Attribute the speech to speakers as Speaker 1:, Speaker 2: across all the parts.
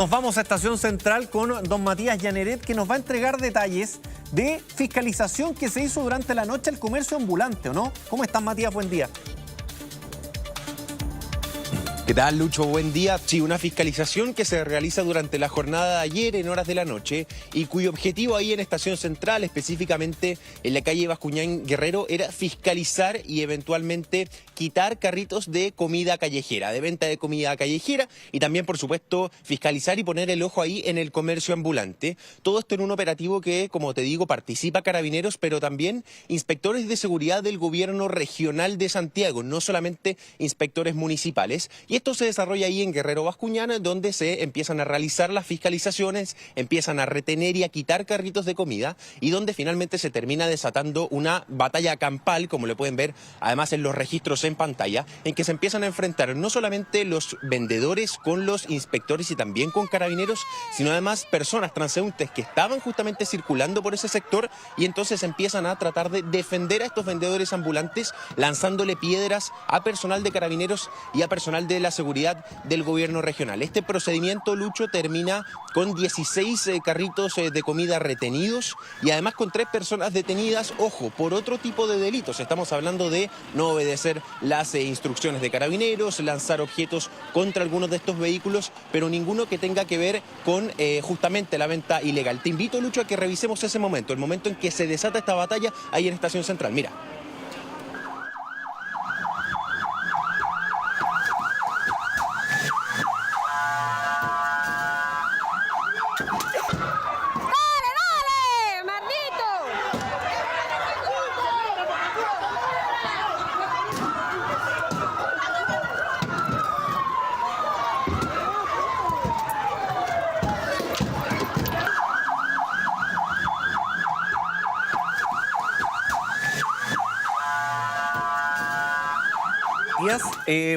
Speaker 1: Nos vamos a Estación Central con don Matías Llaneret, que nos va a entregar detalles de fiscalización que se hizo durante la noche al comercio ambulante, ¿o no? ¿Cómo estás, Matías? Buen día.
Speaker 2: ¿Qué tal, Lucho? Buen día. Sí, una fiscalización que se realiza durante la jornada de ayer en horas de la noche y cuyo objetivo ahí en Estación Central, específicamente en la calle Bascuñán Guerrero, era fiscalizar y eventualmente quitar carritos de comida callejera, de venta de comida callejera, y también, por supuesto, fiscalizar y poner el ojo ahí en el comercio ambulante. Todo esto en un operativo que, como te digo, participa Carabineros, pero también inspectores de seguridad del gobierno regional de Santiago, no solamente inspectores municipales. Y esto se desarrolla ahí en Guerrero Bascuñán, donde se empiezan a realizar las fiscalizaciones, empiezan a retener y a quitar carritos de comida, y donde finalmente se termina desatando una batalla campal, como le pueden ver además en los registros en pantalla, en que se empiezan a enfrentar no solamente los vendedores con los inspectores y también con Carabineros, sino además personas transeúntes que estaban justamente circulando por ese sector, y entonces empiezan a tratar de defender a estos vendedores ambulantes, lanzándole piedras a personal de Carabineros y a personal de la seguridad del gobierno regional. Este procedimiento, Lucho, termina con 16 carritos de comida retenidos y además con 3 personas detenidas, ojo, por otro tipo de delitos. Estamos hablando de no obedecer las instrucciones de Carabineros, lanzar objetos contra algunos de estos vehículos, pero ninguno que tenga que ver con justamente la venta ilegal. Te invito, Lucho, a que revisemos ese momento, el momento en que se desata esta batalla ahí en Estación Central. Mira.
Speaker 1: Matías,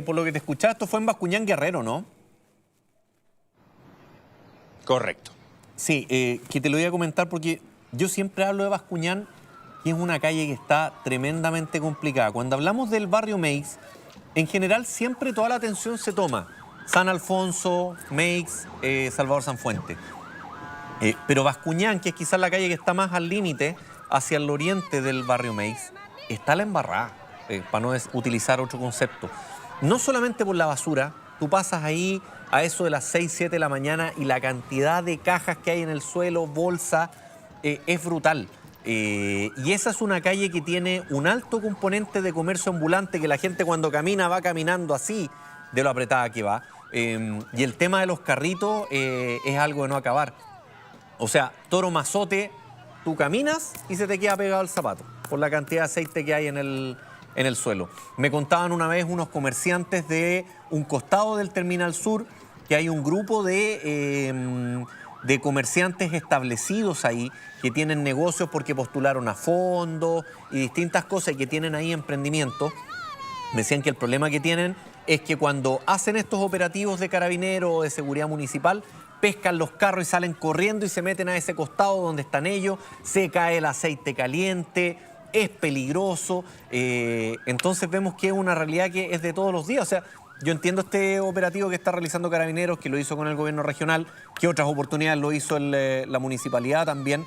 Speaker 1: por lo que te escuchaba, esto fue en Bascuñán Guerrero, ¿no?
Speaker 2: Correcto.
Speaker 1: Sí, que te lo voy a comentar porque yo siempre hablo de Bascuñán, que es una calle que está tremendamente complicada. Cuando hablamos del barrio Meix, en general siempre toda la atención se toma San Alfonso, Meix, Salvador Sanfuente. Pero Bascuñán, que es quizás la calle que está más al límite hacia el oriente del barrio Meix, está la embarrada, para no utilizar otro concepto. No solamente por la basura, tú pasas ahí a eso de las 6, 7 de la mañana y la cantidad de cajas que hay en el suelo, bolsa, es brutal. Y esa es una calle que tiene un alto componente de comercio ambulante, que la gente cuando camina va caminando así de lo apretada que va. Y el tema de los carritos es algo de no acabar. O sea, Toro Mazote, tú caminas y se te queda pegado el zapato por la cantidad de aceite que hay en el suelo. Me contaban una vez unos comerciantes de un costado del Terminal Sur que hay un grupo de comerciantes establecidos ahí que tienen negocios porque postularon a fondos y distintas cosas, y que tienen ahí emprendimientos. Me decían que el problema que tienen es que cuando hacen estos operativos de Carabineros o de seguridad municipal, pescan los carros y salen corriendo y se meten a ese costado donde están ellos, se cae el aceite caliente, es peligroso. Entonces vemos que es una realidad que es de todos los días. O sea, yo entiendo este operativo que está realizando Carabineros, que lo hizo con el gobierno regional, que otras oportunidades lo hizo la municipalidad también,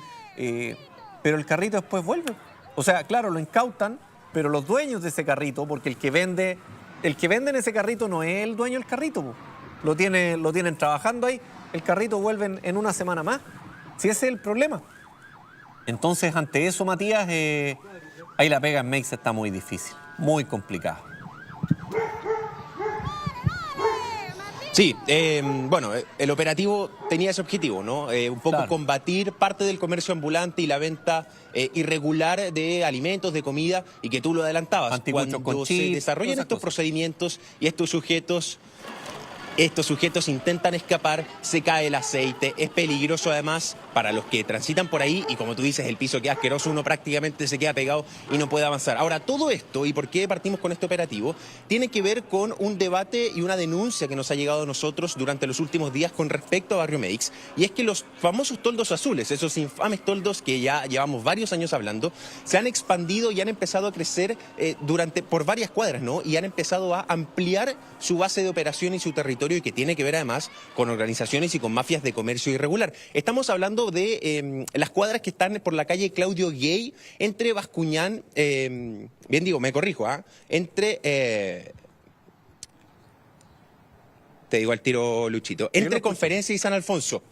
Speaker 1: pero el carrito después vuelve. O sea, claro, lo incautan, pero los dueños de ese carrito, porque el que vende en ese carrito no es el dueño del carrito, po. Lo tienen trabajando ahí, el carrito vuelve en una semana más. Si ese es el problema. Entonces, ante eso, Matías, ahí la pega en Meix está muy difícil, muy complicada.
Speaker 2: Sí, bueno, el operativo tenía ese objetivo, ¿no? Un poco
Speaker 1: Claro.
Speaker 2: combatir parte del comercio ambulante y la venta irregular de alimentos, de comida, y que tú lo adelantabas.
Speaker 1: Anticuchos
Speaker 2: Cuando
Speaker 1: con
Speaker 2: se
Speaker 1: chips,
Speaker 2: desarrollan
Speaker 1: todas esas
Speaker 2: estos
Speaker 1: cosas.
Speaker 2: procedimientos y estos sujetos intentan escapar, se cae el aceite, es peligroso además para los que transitan por ahí, y como tú dices, el piso queda asqueroso, uno prácticamente se queda pegado y no puede avanzar. Ahora, todo esto, y por qué partimos con este operativo, tiene que ver con un debate y una denuncia que nos ha llegado a nosotros durante los últimos días con respecto a Barrio Meix, y es que los famosos toldos azules, esos infames toldos que ya llevamos varios años hablando, se han expandido y han empezado a crecer por varias cuadras, ¿no? Y han empezado a ampliar su base de operación y su territorio territorio y que tiene que ver además con organizaciones y con mafias de comercio irregular. Estamos hablando de las cuadras que están por la calle Claudio Gay, entre Bascuñán, bien digo, me corrijo, entre... te digo al tiro, Luchito, entre Conferencia y San Alfonso.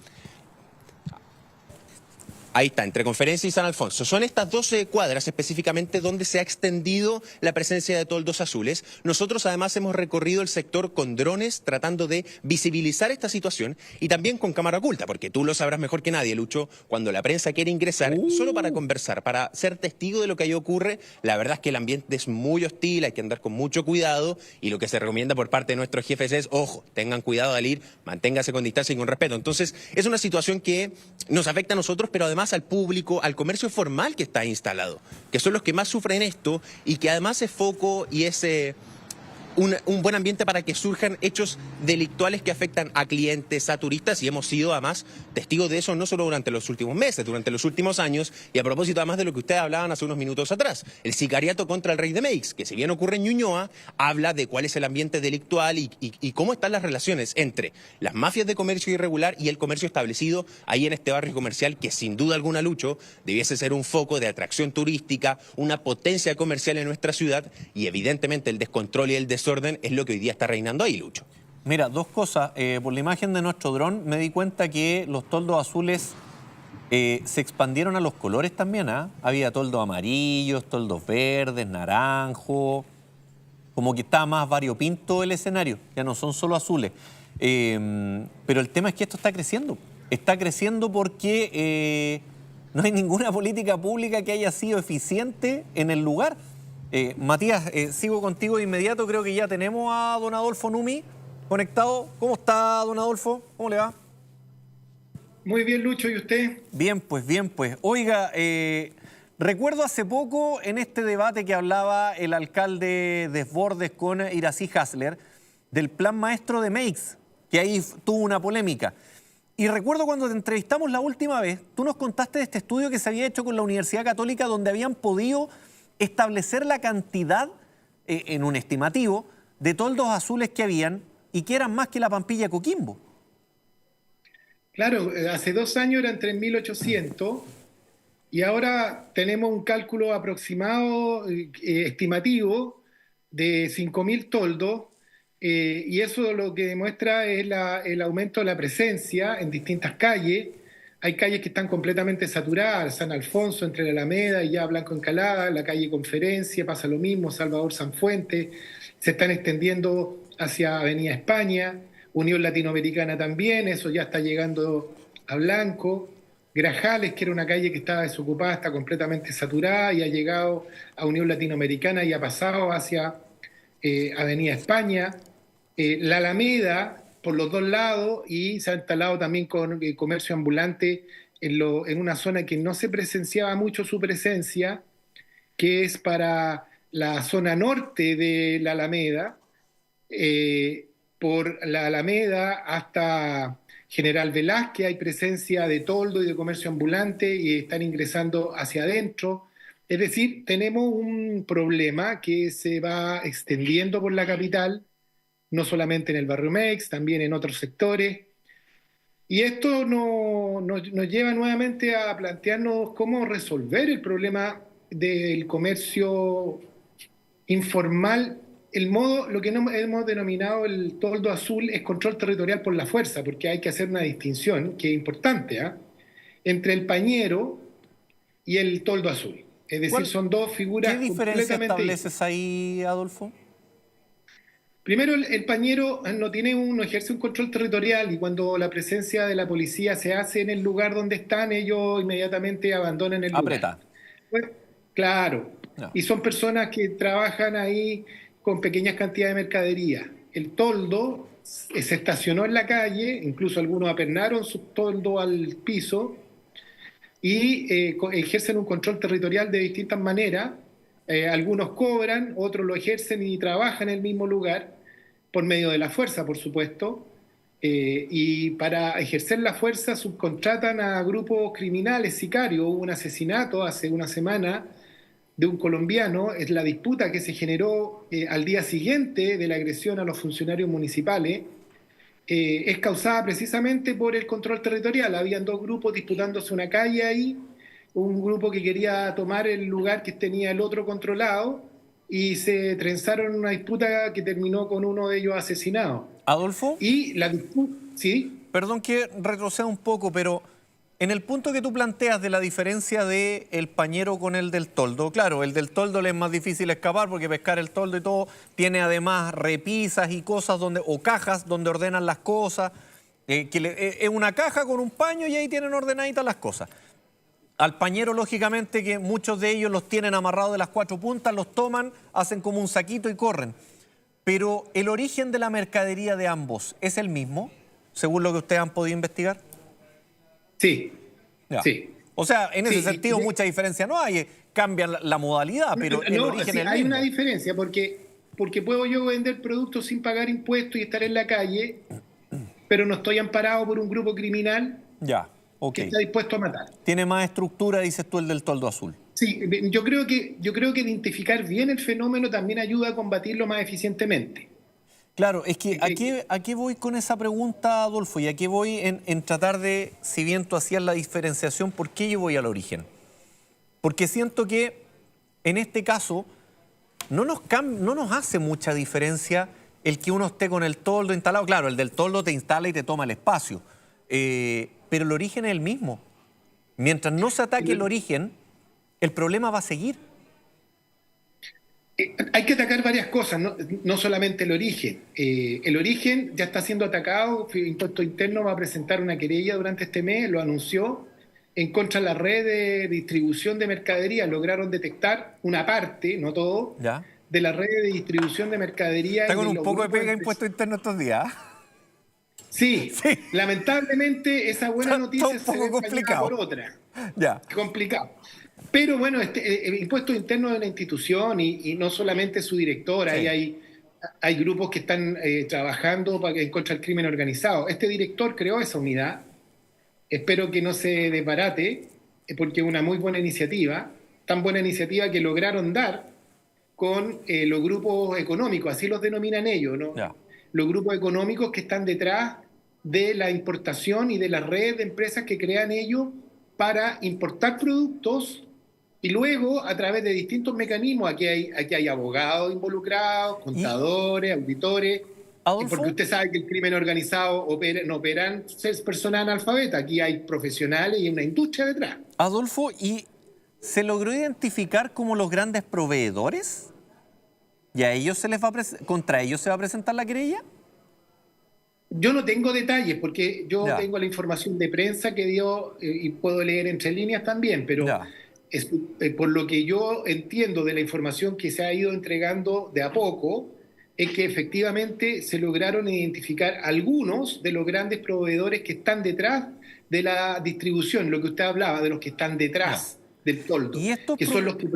Speaker 2: Ahí está, entre Conferencia y San Alfonso. Son estas 12 cuadras específicamente donde se ha extendido la presencia de toldos azules. Nosotros además hemos recorrido el sector con drones tratando de visibilizar esta situación y también con cámara oculta, porque tú lo sabrás mejor que nadie, Lucho, cuando la prensa quiere ingresar solo para conversar, para ser testigo de lo que ahí ocurre, la verdad es que el ambiente es muy hostil, hay que andar con mucho cuidado y lo que se recomienda por parte de nuestros jefes es, ojo, tengan cuidado al ir, manténgase con distancia y con respeto. Entonces, es una situación que nos afecta a nosotros, pero además al público, al comercio formal que está instalado, que son los que más sufren esto y que además es foco y es un buen ambiente para que surjan hechos delictuales que afectan a clientes, a turistas, y hemos sido además testigos de eso no solo durante los últimos meses, durante los últimos años, y a propósito además de lo que ustedes hablaban hace unos minutos atrás, el sicariato contra el Rey de Meix, que si bien ocurre en Ñuñoa, habla de cuál es el ambiente delictual y cómo están las relaciones entre las mafias de comercio irregular y el comercio establecido ahí en este barrio comercial que sin duda alguna, Lucho, debiese ser un foco de atracción turística, una potencia comercial en nuestra ciudad, y evidentemente el descontrol y el desorden es lo que hoy día está reinando ahí, Lucho.
Speaker 1: Mira, dos cosas. Por la imagen de nuestro dron me di cuenta que los toldos azules se expandieron a los colores también, ¿ah? Había toldos amarillos, toldos verdes, naranjos, como que estaba más variopinto el escenario, ya no son solo azules. Pero el tema es que esto está creciendo. Está creciendo porque no hay ninguna política pública que haya sido eficiente en el lugar. Matías, sigo contigo de inmediato. Creo que ya tenemos a don Adolfo Numi conectado. ¿Cómo está, don Adolfo? ¿Cómo le va?
Speaker 3: Muy bien, Lucho, ¿y usted?
Speaker 1: Bien, pues, bien, pues. Oiga, recuerdo hace poco en este debate que hablaba el alcalde Desbordes con Iracy Hasler del plan maestro de Meix, que ahí tuvo una polémica. Y recuerdo cuando te entrevistamos la última vez, tú nos contaste de este estudio que se había hecho con la Universidad Católica donde habían podido establecer la cantidad, en un estimativo, de toldos azules que habían y que eran más que la Pampilla Coquimbo.
Speaker 3: Claro, hace 2 años eran 3.800 y ahora tenemos un cálculo aproximado, estimativo, de 5.000 toldos, y eso lo que demuestra es el aumento de la presencia en distintas calles. Hay calles que están completamente saturadas, San Alfonso, entre la Alameda y ya Blanco Encalada, la calle Conferencia, pasa lo mismo, Salvador Sanfuentes, se están extendiendo hacia Avenida España, Unión Latinoamericana también, eso ya está llegando a Blanco, Grajales, que era una calle que estaba desocupada, está completamente saturada y ha llegado a Unión Latinoamericana y ha pasado hacia Avenida España, la Alameda, por los dos lados, y se ha instalado también con comercio ambulante en una zona que no se presenciaba mucho su presencia, que es para la zona norte de la Alameda, por la Alameda hasta General Velázquez hay presencia de toldo y de comercio ambulante y están ingresando hacia adentro. Es decir, tenemos un problema que se va extendiendo por la capital, no solamente en el barrio Meix, también en otros sectores. Y esto nos lleva nuevamente a plantearnos cómo resolver el problema del comercio informal. Lo que hemos denominado el toldo azul es control territorial por la fuerza, porque hay que hacer una distinción que es importante, entre el pañero y el toldo azul. Es decir, son dos figuras
Speaker 1: completamente distintas. ¿Qué diferencia estableces ahí, Adolfo?
Speaker 3: Primero, el pañero no ejerce un control territorial y cuando la presencia de la policía se hace en el lugar donde están, ellos inmediatamente abandonan el lugar.
Speaker 1: Apreta.
Speaker 3: Pues, claro. No. Y son personas que trabajan ahí con pequeñas cantidades de mercadería. El toldo se estacionó en la calle, incluso algunos apernaron su toldo al piso y ejercen un control territorial de distintas maneras. Algunos cobran, otros lo ejercen y trabajan en el mismo lugar, por medio de la fuerza, por supuesto, y para ejercer la fuerza subcontratan a grupos criminales, sicarios. Hubo un asesinato hace una semana de un colombiano, es la disputa que se generó al día siguiente de la agresión a los funcionarios municipales, es causada precisamente por el control territorial. Habían dos grupos disputándose una calle ahí, un grupo que quería tomar el lugar que tenía el otro controlado y se trenzaron en una disputa que terminó con uno de ellos asesinado.
Speaker 1: Adolfo,
Speaker 3: Y la disputa, ¿sí?
Speaker 1: perdón que retroceda un poco, pero en el punto que tú planteas de la diferencia de el pañero con el del toldo, claro, el del toldo le es más difícil escapar porque pescar el toldo y todo tiene además repisas y cosas donde, o cajas donde ordenan las cosas, es una caja con un paño y ahí tienen ordenaditas las cosas. Al pañero, lógicamente, que muchos de ellos los tienen amarrados de las cuatro puntas, los toman, hacen como un saquito y corren. Pero el origen de la mercadería de ambos es el mismo, según lo que ustedes han podido investigar.
Speaker 3: Sí,
Speaker 1: Ya.
Speaker 3: sí.
Speaker 1: O sea, en ese
Speaker 3: Sí,
Speaker 1: sentido mucha diferencia no hay, cambian la modalidad, pero el
Speaker 3: No,
Speaker 1: origen
Speaker 3: sí,
Speaker 1: es el
Speaker 3: hay
Speaker 1: mismo.
Speaker 3: una diferencia porque puedo yo vender productos sin pagar impuestos y estar en la calle, pero no estoy amparado por un grupo criminal
Speaker 1: Ya, ok.
Speaker 3: que está dispuesto a matar.
Speaker 1: Tiene más estructura, dices tú, el del toldo azul.
Speaker 3: Sí, yo creo que identificar bien el fenómeno también ayuda a combatirlo más eficientemente.
Speaker 1: Claro, es que ¿a qué voy con esa pregunta, Adolfo? Y a qué voy en tratar de, si bien tú hacías la diferenciación, ¿por qué yo voy al origen? Porque siento que en este caso no nos hace mucha diferencia el que uno esté con el toldo instalado. Claro, el del toldo te instala y te toma el espacio, pero el origen es el mismo. Mientras no se ataque el origen, el problema va a seguir.
Speaker 3: Hay que atacar varias cosas, no solamente el origen. El origen ya está siendo atacado. Impuesto Interno va a presentar una querella durante este mes, lo anunció, en contra de la red de distribución de mercadería. Lograron detectar una parte, no todo,
Speaker 1: ¿Ya?
Speaker 3: de la red de distribución de mercadería.
Speaker 1: Está
Speaker 3: y
Speaker 1: con
Speaker 3: de
Speaker 1: un
Speaker 3: los
Speaker 1: poco de
Speaker 3: grupos
Speaker 1: pega impuesto interno estos días.
Speaker 3: Sí,
Speaker 1: Sí.
Speaker 3: lamentablemente esa buena
Speaker 1: Está
Speaker 3: noticia
Speaker 1: un
Speaker 3: se
Speaker 1: poco
Speaker 3: ve empañada
Speaker 1: complicado.
Speaker 3: por otra.
Speaker 1: Ya.
Speaker 3: Complicado. Pero bueno, el impuesto interno de la institución y no solamente su director,
Speaker 1: Sí.
Speaker 3: ahí hay grupos que están trabajando en contra del crimen organizado. Este director creó esa unidad. Espero que no se desbarate, porque es una muy buena iniciativa, tan buena iniciativa que lograron dar con los grupos económicos, así los denominan ellos, ¿no?
Speaker 1: Ya.
Speaker 3: Los grupos económicos que están detrás de la importación y de la red de empresas que crean ellos para importar productos y luego a través de distintos mecanismos, aquí hay abogados involucrados,
Speaker 1: Y,
Speaker 3: contadores, auditores,
Speaker 1: Adolfo,
Speaker 3: porque usted sabe que el crimen organizado no operan personas analfabetas, aquí hay profesionales y una industria detrás.
Speaker 1: Adolfo, ¿y se logró identificar como los grandes proveedores? ¿Y a ellos se les va contra ellos se va a presentar la querella?
Speaker 3: Yo no tengo detalles porque yo
Speaker 1: Ya.
Speaker 3: tengo la información de prensa que dio y puedo leer entre líneas también, pero
Speaker 1: Ya.
Speaker 3: por lo que yo entiendo de la información que se ha ido entregando de a poco, es que efectivamente se lograron identificar algunos de los grandes proveedores que están detrás de la distribución, lo que usted hablaba, de los que están detrás del toldo,
Speaker 1: Y estos
Speaker 3: que son los que...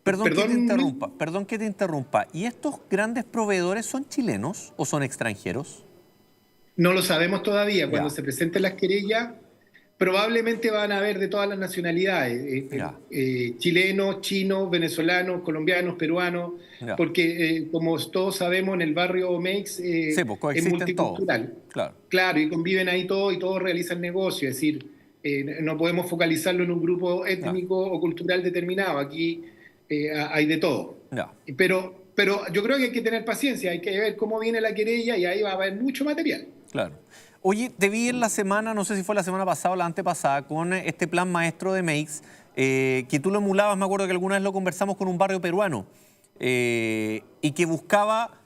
Speaker 1: Perdón que te
Speaker 3: perdón,
Speaker 1: interrumpa, perdón que te interrumpa. ¿Y estos grandes proveedores son chilenos o son extranjeros?
Speaker 3: no lo sabemos todavía. Cuando
Speaker 1: Ya.
Speaker 3: se presenten las querellas, probablemente van a haber de todas las nacionalidades,
Speaker 1: Ya.
Speaker 3: chilenos, chinos, venezolanos, colombianos, peruanos,
Speaker 1: Ya.
Speaker 3: porque como todos sabemos, en el barrio Meix
Speaker 1: Sí, pues
Speaker 3: es
Speaker 1: coexisten todos.
Speaker 3: multicultural.
Speaker 1: Claro.
Speaker 3: Claro, y conviven ahí todos y todos realizan negocios, es decir, no podemos focalizarlo en un grupo étnico o cultural determinado, aquí hay de todo.
Speaker 1: Ya.
Speaker 3: Pero yo creo que hay que tener paciencia, hay que ver cómo viene la querella y ahí va a haber mucho material.
Speaker 1: Claro. Oye, te vi en la semana, no sé si fue la semana pasada o la antepasada, con este plan maestro de Meix, que tú lo emulabas, me acuerdo que alguna vez lo conversamos con un barrio peruano, y que buscaba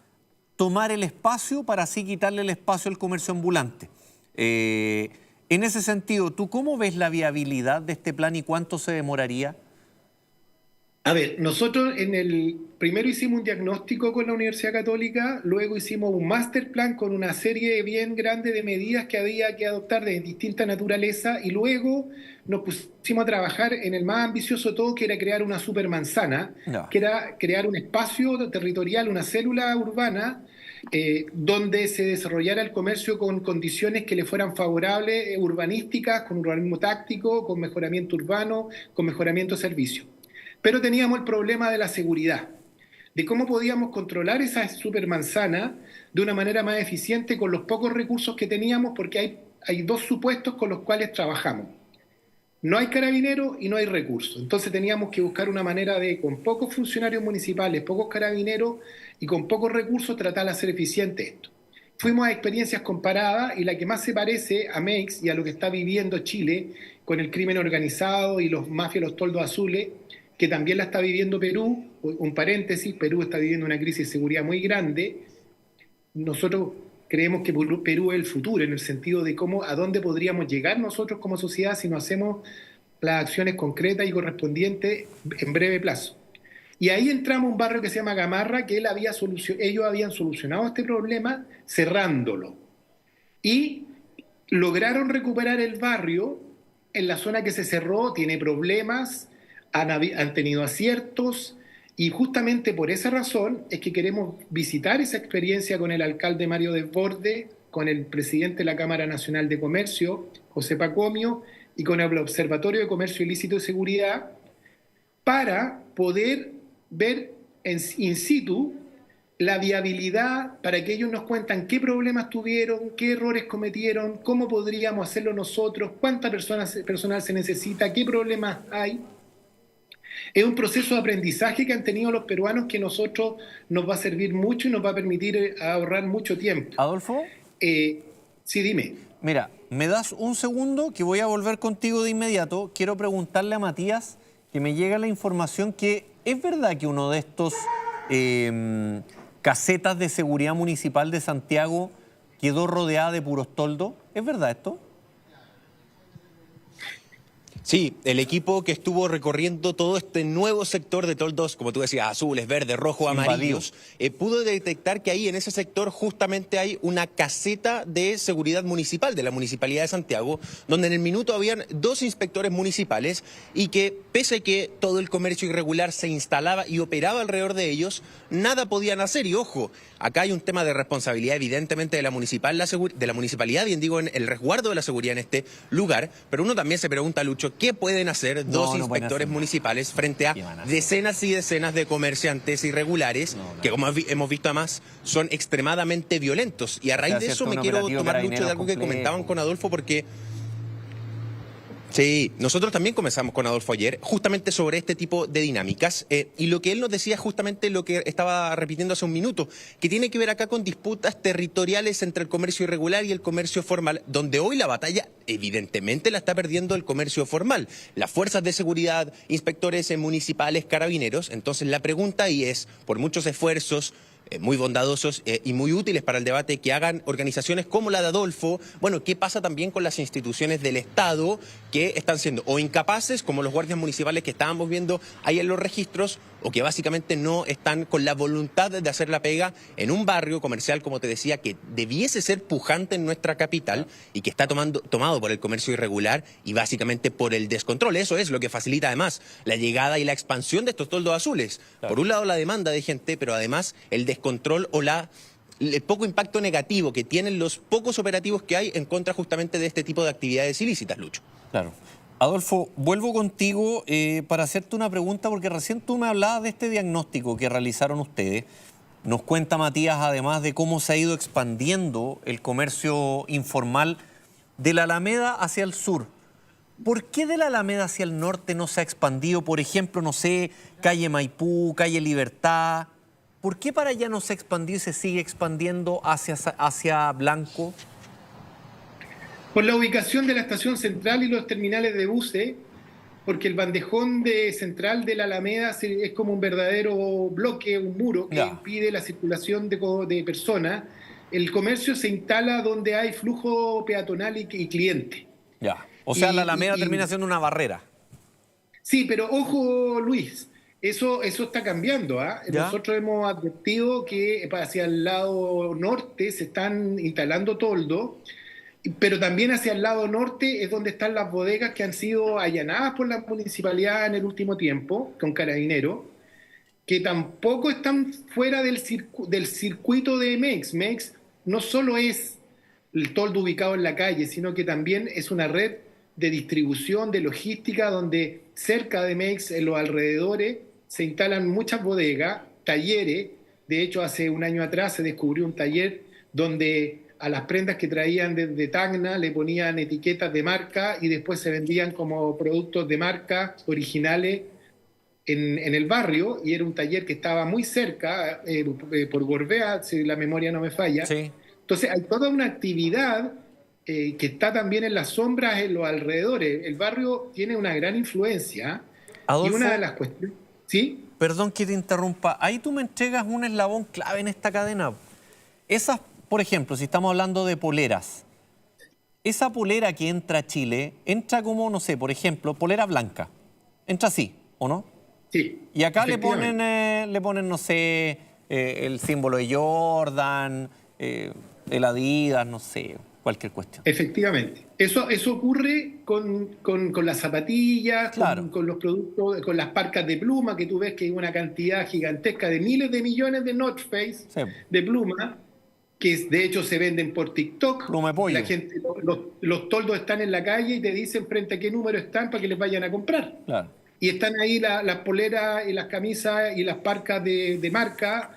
Speaker 1: tomar el espacio para así quitarle el espacio al comercio ambulante. En ese sentido, ¿tú cómo ves la viabilidad de este plan y cuánto se demoraría?
Speaker 3: A ver, nosotros primero hicimos un diagnóstico con la Universidad Católica, luego hicimos un master plan con una serie bien grande de medidas que había que adoptar de distinta naturaleza y luego nos pusimos a trabajar en el más ambicioso de todo, que era crear una supermanzana,
Speaker 1: Ya.
Speaker 3: que era crear un espacio territorial, una célula urbana, donde se desarrollara el comercio con condiciones que le fueran favorables, urbanísticas, con urbanismo táctico, con mejoramiento urbano, con mejoramiento de servicios. Pero teníamos el problema de la seguridad. de cómo podíamos controlar esa supermanzana de una manera más eficiente con los pocos recursos que teníamos, porque hay dos supuestos con los cuales trabajamos. No hay carabineros y no hay recursos. Entonces teníamos que buscar una manera de, con pocos funcionarios municipales, pocos carabineros y con pocos recursos, tratar de hacer eficiente esto. Fuimos a experiencias comparadas y la que más se parece a Meix y a lo que está viviendo Chile con el crimen organizado y los mafias, los toldos azules, que también la está viviendo Perú. Un paréntesis, Perú está viviendo una crisis de seguridad muy grande. Nosotros creemos que Perú es el futuro, en el sentido de a dónde podríamos llegar nosotros como sociedad si no hacemos las acciones concretas y correspondientes en breve plazo. Y ahí entramos a un barrio que se llama Gamarra, que ellos habían solucionado este problema cerrándolo. Y lograron recuperar el barrio en la zona que se cerró, tiene problemas, han tenido aciertos, y justamente por esa razón es que queremos visitar esa experiencia con el alcalde Mario Desbordes, con el presidente de la Cámara Nacional de Comercio, José Pacomio, y con el Observatorio de Comercio Ilícito y Seguridad, para poder ver in situ la viabilidad, para que ellos nos cuentan qué problemas tuvieron, qué errores cometieron, cómo podríamos hacerlo nosotros, cuánta personal se necesita, qué problemas hay. Es un proceso de aprendizaje que han tenido los peruanos que nosotros nos va a servir mucho y nos va a permitir ahorrar mucho tiempo.
Speaker 1: Adolfo.
Speaker 3: Sí, dime.
Speaker 1: Mira, me das un segundo que voy a volver contigo de inmediato. Quiero preguntarle a Matías que me llega la información que es verdad que uno de estos casetas de seguridad municipal de Santiago quedó rodeada de puros toldos. ¿Es verdad esto?
Speaker 2: Sí, el equipo que estuvo recorriendo todo este nuevo sector de toldos, como tú decías, azules, verdes, rojos, amarillos, pudo detectar que ahí en ese sector justamente hay una caseta de seguridad municipal de la Municipalidad de Santiago, donde en el minuto habían 2 inspectores municipales y que pese a que todo el comercio irregular se instalaba y operaba alrededor de ellos, nada podían hacer. Y ojo, acá hay un tema de responsabilidad evidentemente de la municipalidad, bien digo, en el resguardo de la seguridad en este lugar, pero uno también se pregunta, Lucho, ¿qué pueden hacer dos inspectores municipales frente a decenas y decenas de comerciantes irregulares que, como hemos visto además, son extremadamente violentos? Y a raíz de eso me quiero tomar mucho de algo que comentaban con Adolfo, porque sí, nosotros también comenzamos con Adolfo ayer justamente sobre este tipo de dinámicas y lo que él nos decía es justamente lo que estaba repitiendo hace un minuto, que tiene que ver acá con disputas territoriales entre el comercio irregular y el comercio formal, donde hoy la batalla evidentemente la está perdiendo el comercio formal, las fuerzas de seguridad, inspectores municipales, carabineros. Entonces la pregunta ahí es, por muchos esfuerzos muy bondadosos y muy útiles para el debate que hagan organizaciones como la de Adolfo, bueno, ¿qué pasa también con las instituciones del Estado que están siendo o incapaces, como los guardias municipales que estábamos viendo ahí en los registros, o que básicamente no están con la voluntad de hacer la pega en un barrio comercial, como te decía, que debiese ser pujante en nuestra capital y que está tomado por el comercio irregular y básicamente por el descontrol? Eso es lo que facilita además la llegada y la expansión de estos toldos azules. Claro. Por un lado la demanda de gente, pero además el descontrol o el poco impacto negativo que tienen los pocos operativos que hay en contra justamente de este tipo de actividades ilícitas, Lucho.
Speaker 1: Claro. Adolfo, vuelvo contigo para hacerte una pregunta, porque recién tú me hablabas de este diagnóstico que realizaron ustedes. Nos cuenta Matías, además, de cómo se ha ido expandiendo el comercio informal de la Alameda hacia el sur. ¿Por qué de la Alameda hacia el norte no se ha expandido? Por ejemplo, no sé, calle Maipú, calle Libertad. ¿Por qué para allá no se ha expandido y se sigue expandiendo hacia Blanco?
Speaker 3: Por la ubicación de la estación central y los terminales de buses, porque el bandejón central de la Alameda es como un verdadero bloque, un muro que impide la circulación de personas. El comercio se instala donde hay flujo peatonal y cliente.
Speaker 1: Ya. O sea, la Alameda termina siendo una barrera.
Speaker 3: Sí, pero ojo, Luis, eso está cambiando. Nosotros hemos advertido que hacia el lado norte se están instalando toldos, pero también hacia el lado norte es donde están las bodegas que han sido allanadas por la municipalidad en el último tiempo, con carabineros, que tampoco están fuera del circuito de Meix. Meix no solo es el toldo ubicado en la calle, sino que también es una red de distribución, de logística, donde cerca de Meix, en los alrededores, se instalan muchas bodegas talleres. De hecho, hace un año atrás se descubrió un taller donde a las prendas que traían de Tacna le ponían etiquetas de marca y después se vendían como productos de marca originales en el barrio, y era un taller que estaba muy cerca, por Gorbea, si la memoria no me falla.
Speaker 1: Sí.
Speaker 3: Entonces hay toda una actividad que está también en las sombras, en los alrededores. El barrio tiene una gran influencia.
Speaker 1: Adolfo,
Speaker 3: Y una de las cuestiones... ¿Sí?
Speaker 1: perdón que te interrumpa, ahí tú me entregas un eslabón clave en esta cadena. Esas, por ejemplo, si estamos hablando de poleras, esa polera que entra a Chile, entra como, no sé, por ejemplo, polera blanca. Entra así, ¿o no?
Speaker 3: Sí.
Speaker 1: Y acá
Speaker 3: Efectivamente.
Speaker 1: le ponen, no sé, el símbolo de Jordan, el Adidas, no sé, cualquier cuestión.
Speaker 3: Efectivamente. Eso ocurre con las zapatillas,
Speaker 1: Claro.
Speaker 3: con los productos, con las parcas de pluma, que tú ves que hay una cantidad gigantesca de miles de millones de North Face
Speaker 1: Sí.
Speaker 3: de pluma, que de hecho se venden por TikTok.
Speaker 1: Pluma de pollo.
Speaker 3: La gente, los toldos están en la calle y te dicen frente a qué número están para que les vayan a comprar.
Speaker 1: Claro.
Speaker 3: Y están ahí las poleras y las camisas y las parcas de marca,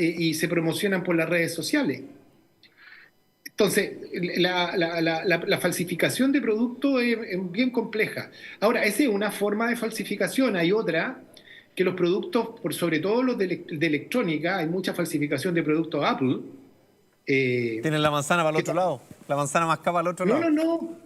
Speaker 3: y se promocionan por las redes sociales. Entonces, la falsificación de productos es bien compleja. Ahora, esa es una forma de falsificación. Hay otra, que los productos, sobre todo los de electrónica, hay mucha falsificación de productos Apple.
Speaker 1: Tienen la manzana para el otro lado, la manzana mascada para el otro
Speaker 3: No,
Speaker 1: lado.
Speaker 3: no, no.